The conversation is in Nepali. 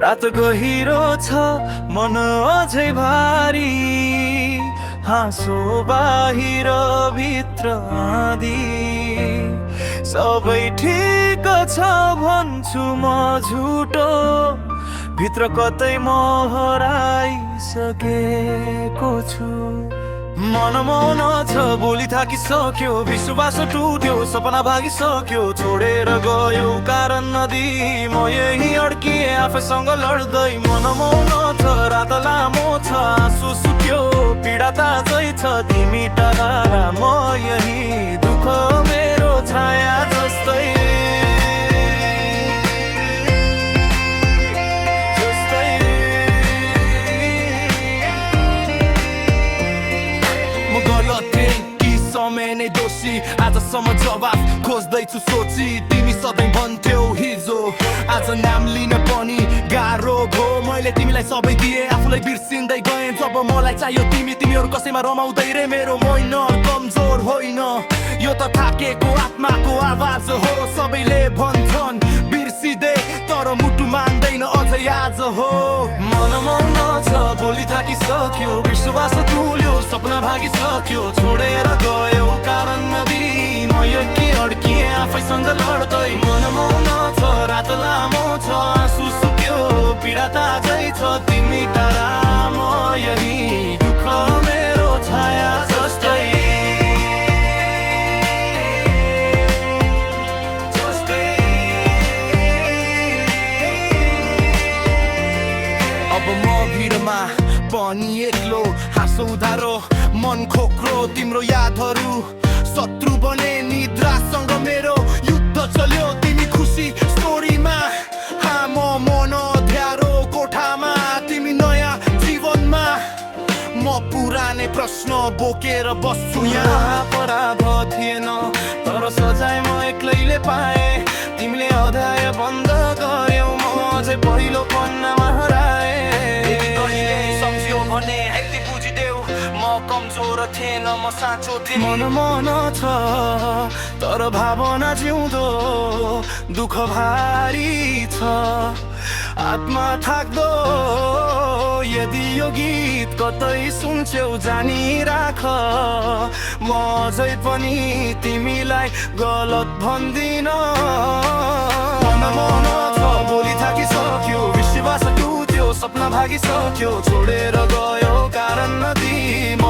रात गहिरो छ मन अझै भारी, हाँसो बाहिर भित्र आँधी। सबै ठिक छ भन्छु म झुटो, भित्र कतै म हराइसकेको छु। मन मौन छ बोली थाकिसक्यो, विश्वास टुट्यो सपना भागिसक्यो। छोडेर गयो कारण नदी, म यही अड्किए आफैसँग लड्दै। मन मौन छ रात लामो छ आँसु सुक्यो, पीडा ताजै छ तिमी टाढा। म यही दुःख मेरो छाया जस्तै। समय दोषी आजसम्म जवाफ खोज्दैछु सोची। तिमी सधैँ भन्थ्यौ हिजो आज नाम लिन पनि गाह्रो भो। मैले तिमीलाई सबै दिए आफूलाई बिर्सिँदै गएँ। जब मलाई चाहियो तिमीहरू कसैमा रमाउँदै रे। मेरो होइन कमजोर होइन यो त थाकेको आत्माको आवाज हो। सबैले भन्छन् बिर्सिदे तर मुटु मान्दैन अझै आज हो। मन मौन छ बोली थाकिसक्यो, विश्वास तुल्यो सपना भागिसक्यो। छोडेर गयो कारण नदी, म यही अड्किए आफैसँग लड्दै। मन मौन छ रात लामो छ आँसु सुक्यो, पीडा ताजै छ तिमी टाढा। म यही दुःख मेरो छाया जस्तै। अब म भिडमा पनि एक्लो, हाँसो उधारो मन खोक्रो। तिम्रो यादहरू शत्रु बने निद्रासँग मेरो युद्ध चल्यो। तिमी खुसी स्टोरीमा, म मन अँध्यारो कोठामा। तिमी नयाँ जीवनमा, म पुरानै प्रश्न बोकेर बस्छु यहाँ। अपराध थिएन तर सजाय म एक्लैले पाएँ। तिमीले अध्याय बन्द गर्यौ, म अझै पहिलो पन्नामा हराएँ। सम्झियो भने यति बुझिदेऊ म कमजोर थिएन, म साँचो थिएँ। मन मन छ तर भावना जिउँदो, दुःख भारी छ आत्मा थाक्दो। यदि यो गीत कतै सुन्छौ जानिराख, म अझै पनि तिमीलाई गलत भन्दिन। मन मन छ बोली थाकिसक्यो, विश्वास टुट्यो सपना भागिसक्यो। छोडेर गयो कारण नदी, म